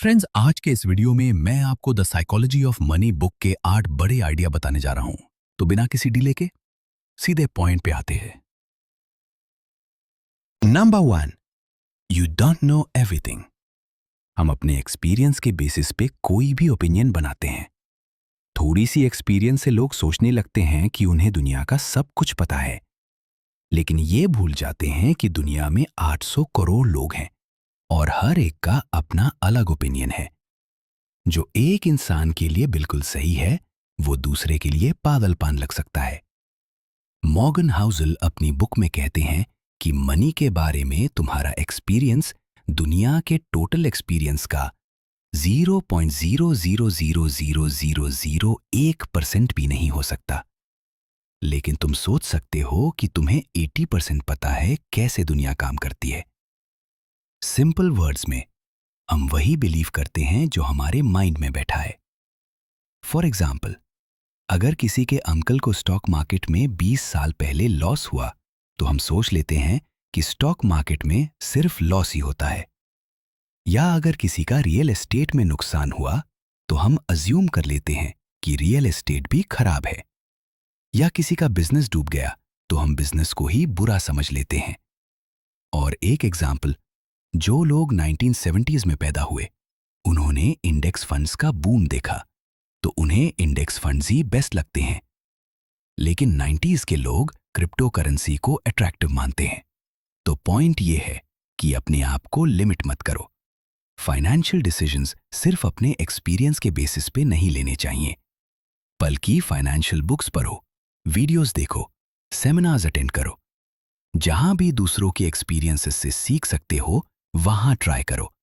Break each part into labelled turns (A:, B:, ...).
A: Friends, आज के इस वीडियो में मैं आपको the psychology of money book के 8 बड़े आइडिया बताने जा रहा हूं। तो बिना किसी डिले के सीधे पॉइंट पे आते हैं। Number 1, you don't know everything. हम अपने एक्सपीरियंस के बेसिस पे कोई भी ओपिनियन बनाते हैं। थोड़ी सी एक्सपीरियंस से लोग सोचने लगते हैं कि उन्हें दुनिया का सब कुछ पता है, लेकिन ये भूल जाते हैं कि दुनिया में 800 करोड़ लोग हैं और हर एक का अपना अलग ओपिनियन है। जो एक इंसान के लिए बिल्कुल सही है, वो दूसरे के लिए पागलपन लग सकता है। मॉर्गन हाउसल अपनी बुक में कहते हैं कि मनी के बारे में तुम्हारा एक्सपीरियंस दुनिया के टोटल एक्सपीरियंस का 0.0000001% भी नहीं हो सकता। लेकिन तुम सोच सकते हो कि तुम्हें 80% पता है कैसे दुनिया काम करती है। सिंपल वर्ड्स में, हम वही बिलीव करते हैं जो हमारे माइंड में बैठा है। फॉर एग्जाम्पल, अगर किसी के अंकल को स्टॉक मार्केट में 20 साल पहले लॉस हुआ, तो हम सोच लेते हैं कि स्टॉक मार्केट में सिर्फ लॉस ही होता है। या अगर किसी का रियल एस्टेट में नुकसान हुआ, तो हम अज्यूम कर लेते हैं कि रियल एस्टेट भी खराब है। या किसी का बिजनेस डूब गया, तो हम बिजनेस को ही बुरा समझ लेते हैं। और एक एग्जाम्पल, जो लोग 1970s में पैदा हुए, उन्होंने इंडेक्स फंड्स का बूम देखा, तो उन्हें इंडेक्स फंड्स ही बेस्ट लगते हैं। लेकिन 90s के लोग क्रिप्टो करेंसी को अट्रैक्टिव मानते हैं। तो पॉइंट ये है कि अपने आप को लिमिट मत करो। फाइनेंशियल डिसीजंस सिर्फ अपने एक्सपीरियंस के बेसिस पे नहीं लेने चाहिए, बल्कि फाइनेंशियल बुक्स पढ़ो, वीडियोस देखो, सेमिनार्स अटेंड करो। जहां भी दूसरों के एक्सपीरियंसेस से सीख सकते हो, वहां ट्राई करो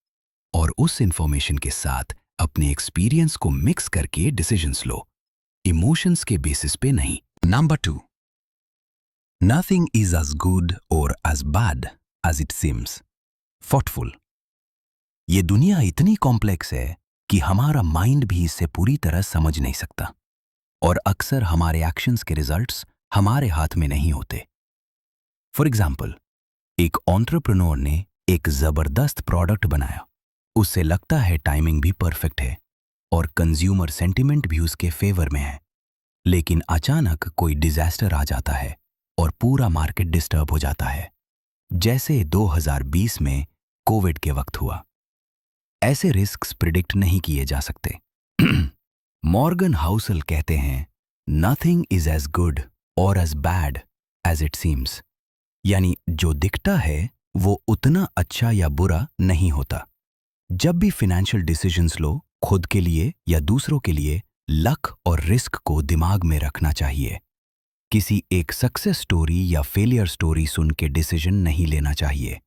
A: और उस इंफॉर्मेशन के साथ अपने एक्सपीरियंस को मिक्स करके डिसीजंस लो, इमोशंस के बेसिस पे नहीं। Number 2, nothing is as good or as bad as it seems. Thoughtful. ये दुनिया इतनी कॉम्प्लेक्स है कि हमारा माइंड भी इसे पूरी तरह समझ नहीं सकता, और अक्सर हमारे एक्शंस के रिजल्ट्स हमारे हाथ में नहीं होते। फॉर एग्जाम्पल, एक एंटरप्रेन्योर ने एक जबरदस्त प्रोडक्ट बनाया। उससे लगता है टाइमिंग भी परफेक्ट है और कंज्यूमर सेंटिमेंट भी उसके फेवर में है, लेकिन अचानक कोई डिजास्टर आ जाता है और पूरा मार्केट डिस्टर्ब हो जाता है, जैसे 2020 में कोविड के वक्त हुआ। ऐसे रिस्क्स प्रिडिक्ट नहीं किए जा सकते। मॉर्गन हाउसल कहते हैं, nothing is as good or as bad as it seems. यानी जो दिखता है वो उतना अच्छा या बुरा नहीं होता। जब भी फाइनेंशियल डिसीजंस लो, खुद के लिए या दूसरों के लिए लक और रिस्क को दिमाग में रखना चाहिए। किसी एक सक्सेस स्टोरी या फेलियर स्टोरी सुन के डिसीजन नहीं लेना चाहिए।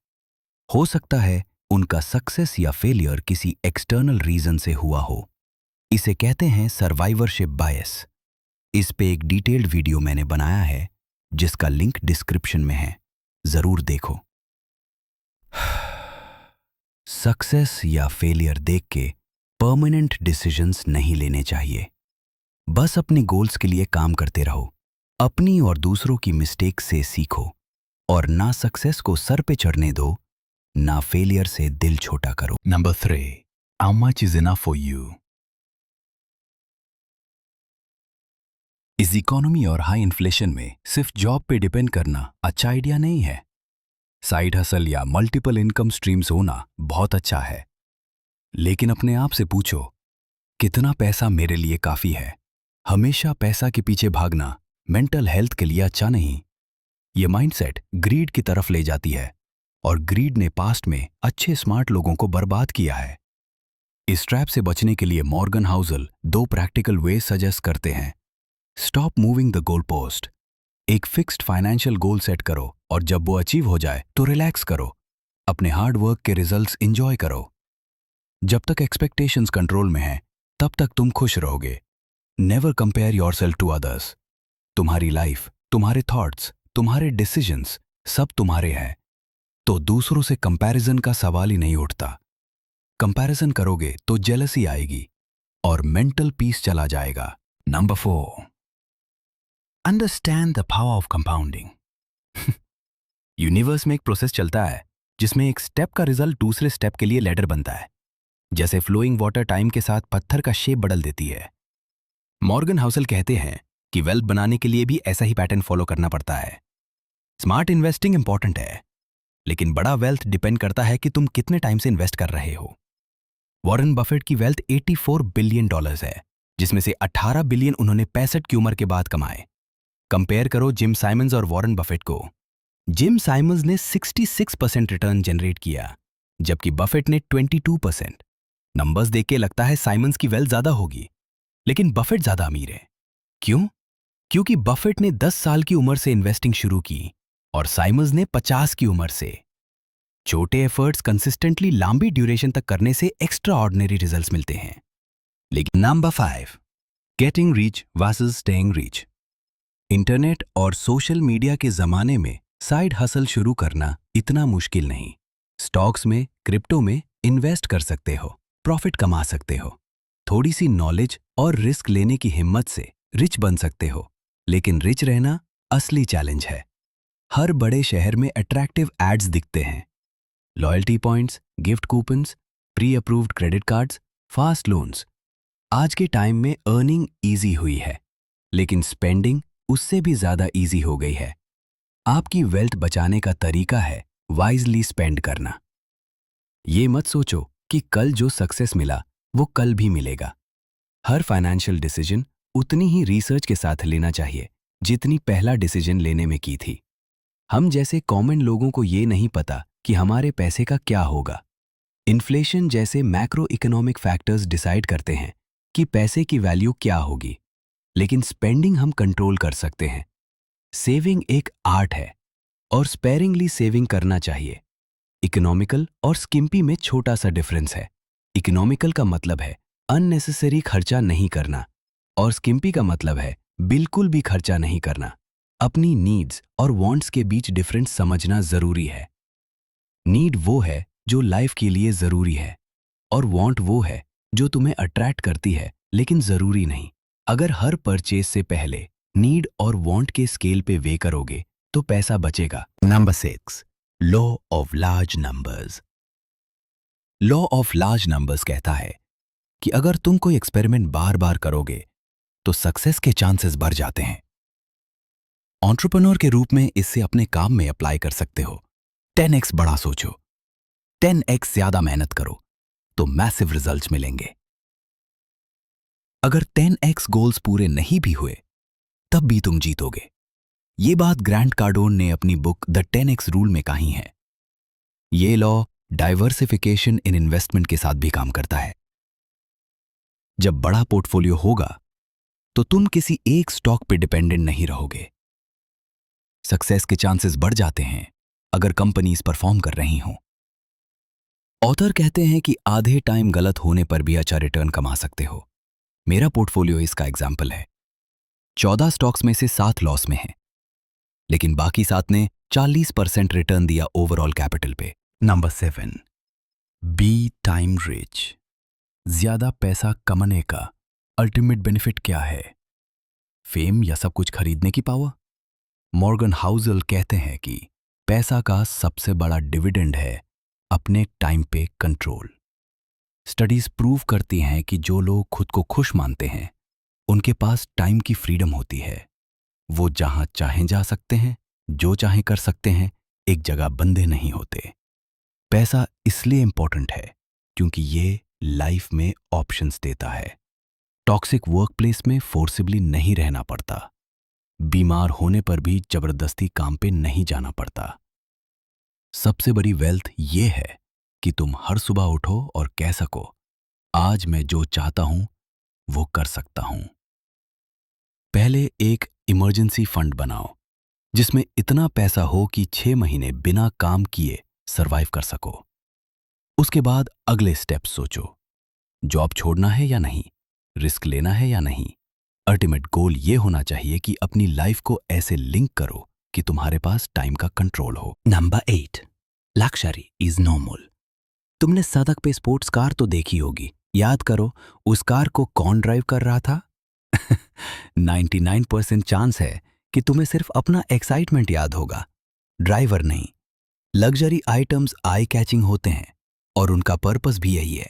A: हो सकता है उनका सक्सेस या फेलियर किसी एक्सटर्नल रीजन से हुआ हो। इसे कहते हैं सर्वाइवरशिप बायस। इस पे एक डिटेल्ड वीडियो मैंने बनाया है, जिसका लिंक डिस्क्रिप्शन में है, जरूर देखो। सक्सेस या फेलियर देख के परमानेंट डिसीजंस नहीं लेने चाहिए। बस अपने गोल्स के लिए काम करते रहो, अपनी और दूसरों की मिस्टेक से सीखो, और ना सक्सेस को सर पे चढ़ने दो, ना फेलियर से दिल छोटा करो। Number 3, how much is enough for you. इस इकोनॉमी और हाई इन्फ्लेशन में सिर्फ जॉब पे डिपेंड करना अच्छा आइडिया नहीं है। साइड हसल या मल्टीपल इनकम स्ट्रीम्स होना बहुत अच्छा है, लेकिन अपने आप से पूछो, कितना पैसा मेरे लिए काफी है। हमेशा पैसा के पीछे भागना मेंटल हेल्थ के लिए अच्छा नहीं। ये माइंडसेट ग्रीड की तरफ ले जाती है, और ग्रीड ने पास्ट में अच्छे स्मार्ट लोगों को बर्बाद किया है। इस ट्रैप से बचने के लिए Morgan Housel 2 practical way suggest करते हैं। Stop moving the goal post. एक फिक्स्ड फाइनेंशियल गोल सेट करो, और जब वो अचीव हो जाए तो रिलैक्स करो। अपने हार्ड वर्क के रिजल्ट्स एंजॉय करो। जब तक एक्सपेक्टेशंस कंट्रोल में हैं, तब तक तुम खुश रहोगे। Never compare yourself to others. तुम्हारी लाइफ, तुम्हारे थॉट्स, तुम्हारे डिसीजंस सब तुम्हारे हैं, तो दूसरों से कंपैरिजन का सवाल ही नहीं उठता। कंपैरिजन करोगे तो जेलसी आएगी और मेंटल पीस चला जाएगा। Number 4, understand the power of compounding. Universe में एक प्रोसेस चलता है जिसमें एक स्टेप का रिजल्ट दूसरे स्टेप के लिए लैडर बनता है। जैसे फ्लोइंग वाटर टाइम के साथ पत्थर का शेप बदल देती है। मॉर्गन हाउसल कहते हैं कि वेल्थ बनाने के लिए भी ऐसा ही पैटर्न फॉलो करना पड़ता है। स्मार्ट इन्वेस्टिंग इंपॉर्टेंट है, लेकिन बड़ा वेल्थ डिपेंड करता है कि तुम कितने टाइम से इन्वेस्ट कर रहे हो। वॉरेन बफेट की वेल्थ $84 बिलियन है, जिसमें से 18 बिलियन उन्होंने 65 की उम्र के बाद कमाए। कंपेयर करो जिम साइमंस और वॉरेन बफेट को। जिम साइमंस ने 66% रिटर्न जनरेट किया, जबकि बफेट ने 22%। नंबर्स देख के लगता है साइमंस की वेल्थ ज्यादा होगी, लेकिन बफेट ज्यादा अमीर है। क्यों? क्योंकि बफेट ने 10 साल की उम्र से इन्वेस्टिंग शुरू की और साइमंस ने 50 की उम्र से। छोटे एफर्ट्स कंसिस्टेंटली लंबी ड्यूरेशन तक करने से एक्स्ट्रा ऑर्डिनरी रिजल्ट्स मिलते हैं। लेकिन number 5, getting rich versus staying rich. Internet और सोशल मीडिया के जमाने में साइड हसल शुरू करना इतना मुश्किल नहीं। स्टॉक्स में, क्रिप्टो में इन्वेस्ट कर सकते हो, प्रॉफिट कमा सकते हो। थोड़ी सी नॉलेज और रिस्क लेने की हिम्मत से रिच बन सकते हो, लेकिन रिच रहना असली चैलेंज है। हर बड़े शहर में अट्रैक्टिव एड्स दिखते हैं। Loyalty points, gift coupons, pre approved credit cards, fast loans. आज के टाइम में अर्निंग ईजी हुई है, लेकिन स्पेंडिंग उससे भी ज्यादा ईजी हो गई है। आपकी वेल्थ बचाने का तरीका है वाइजली स्पेंड करना। ये मत सोचो कि कल जो सक्सेस मिला वो कल भी मिलेगा। हर फाइनेंशियल डिसीजन उतनी ही रिसर्च के साथ लेना चाहिए जितनी पहला डिसीजन लेने में की थी। हम जैसे कॉमन लोगों को ये नहीं पता कि हमारे पैसे का क्या होगा। इन्फ्लेशन जैसे मैक्रो इकोनॉमिक फैक्टर्स डिसाइड करते हैं कि पैसे की वैल्यू क्या होगी, लेकिन स्पेंडिंग हम कंट्रोल कर सकते हैं। सेविंग एक आर्ट है और स्पेरिंगली सेविंग करना चाहिए। इकोनॉमिकल और स्किम्पी में छोटा सा डिफरेंस है। इकोनॉमिकल का मतलब है अननेसेसरी खर्चा नहीं करना, और स्किम्पी का मतलब है बिल्कुल भी खर्चा नहीं करना। अपनी नीड्स और वांट्स के बीच डिफरेंस समझना जरूरी है। नीड वो है जो लाइफ के लिए जरूरी है, और वांट वो है जो तुम्हें अट्रैक्ट करती है लेकिन जरूरी नहीं। अगर हर परचेज से पहले नीड और वांट के स्केल पे वे करोगे तो पैसा बचेगा। Number 6, law of large numbers. Law of large numbers कहता है कि अगर तुम कोई एक्सपेरिमेंट बार बार करोगे तो सक्सेस के चांसेस बढ़ जाते हैं। एंटरप्रेन्योर के रूप में इससे अपने काम में अप्लाई कर सकते हो। 10x बड़ा सोचो, 10x ज्यादा मेहनत करो तो मैसिव रिजल्ट्स मिलेंगे। अगर 10x गोल्स पूरे नहीं भी हुए तब भी तुम जीतोगे। ये बात ग्रांट कार्डोन ने अपनी बुक द 10x रूल में कही है। ये लॉ डाइवर्सिफिकेशन इन इन्वेस्टमेंट के साथ भी काम करता है। जब बड़ा पोर्टफोलियो होगा तो तुम किसी एक स्टॉक पे डिपेंडेंट नहीं रहोगे। सक्सेस के चांसेस बढ़ जाते हैं अगर कंपनीज परफॉर्म कर रही हों। ऑथर कहते हैं कि आधे टाइम गलत होने पर भी अच्छा रिटर्न कमा सकते हो। मेरा पोर्टफोलियो इसका एग्जाम्पल है। 14 स्टॉक्स में से 7 लॉस में हैं, लेकिन बाकी 7 ने 40% रिटर्न दिया ओवरऑल कैपिटल पे। Number 7, be time rich. ज्यादा पैसा कमाने का अल्टीमेट बेनिफिट क्या है? फेम या सब कुछ खरीदने की पावर? मॉर्गन हाउसल कहते हैं कि पैसा का सबसे बड़ा डिविडेंड है अपने टाइम पे कंट्रोल। स्टडीज प्रूव करती हैं कि जो लोग खुद को खुश मानते हैं उनके पास टाइम की फ्रीडम होती है। वो जहां चाहें जा सकते हैं, जो चाहें कर सकते हैं, एक जगह बंधे नहीं होते। पैसा इसलिए इंपॉर्टेंट है क्योंकि ये लाइफ में ऑप्शंस देता है। टॉक्सिक वर्कप्लेस में फोर्सिबली नहीं रहना पड़ता। बीमार होने पर भी जबरदस्ती काम पे नहीं जाना पड़ता। सबसे बड़ी वेल्थ ये है कि तुम हर सुबह उठो और कह सको, आज मैं जो चाहता हूं वो कर सकता हूं। पहले एक इमरजेंसी फंड बनाओ जिसमें इतना पैसा हो कि 6 महीने बिना काम किए सरवाइव कर सको। उसके बाद अगले स्टेप सोचो, जॉब छोड़ना है या नहीं, रिस्क लेना है या नहीं। अल्टीमेट गोल ये होना चाहिए कि अपनी लाइफ को ऐसे लिंक करो कि तुम्हारे पास टाइम का कंट्रोल हो। Number 8, luxury is normal. तुमने सड़क पे स्पोर्ट्स कार तो देखी होगी। याद करो उस कार को कौन ड्राइव कर रहा था? 99% चांस है कि तुम्हें सिर्फ अपना एक्साइटमेंट याद होगा, ड्राइवर नहीं। लग्जरी आइटम्स आई कैचिंग होते हैं और उनका पर्पस भी यही है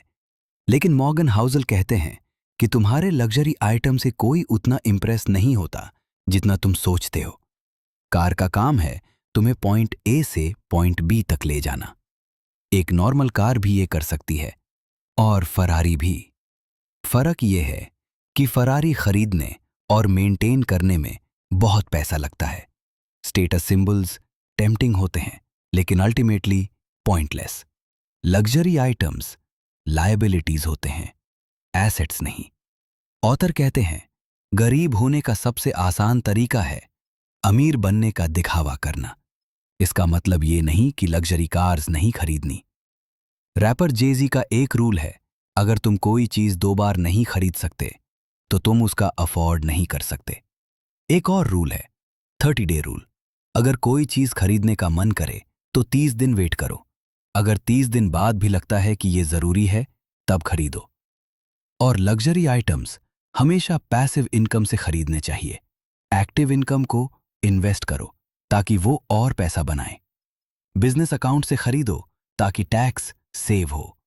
A: लेकिन मॉर्गन हाउसल कहते हैं कि तुम्हारे लग्जरी आइटम से कोई उतना इंप्रेस नहीं होता जितना तुम सोचते हो। कार का काम है तुम्हें पॉइंट ए से पॉइंट बी तक ले जाना। एक नॉर्मल कार भी ये कर सकती है, और फरारी भी। फर्क ये है कि फरारी खरीदने और मेंटेन करने में बहुत पैसा लगता है। स्टेटस सिंबल्स टेम्पटिंग होते हैं, लेकिन ultimately pointless. Luxury items liabilities होते हैं, एसेट्स नहीं। ऑथर कहते हैं गरीब होने का सबसे आसान तरीका है अमीर बनने का दिखावा करना। इसका मतलब ये नहीं कि लग्जरी कार्स नहीं खरीदनी। रैपर जेजी का एक रूल है, अगर तुम कोई चीज 2 बार नहीं खरीद सकते तो तुम उसका अफोर्ड नहीं कर सकते। एक और रूल है 30 डे रूल। अगर कोई चीज खरीदने का मन करे तो 30 दिन वेट करो। अगर 30 दिन बाद भी लगता है कि ये जरूरी है, तब खरीदो। और लग्जरी आइटम्स हमेशा पैसिव इनकम से खरीदने चाहिए। एक्टिव इनकम को इन्वेस्ट करो ताकि वो और पैसा बनाए। बिजनेस अकाउंट से खरीदो ताकि टैक्स सेव हो।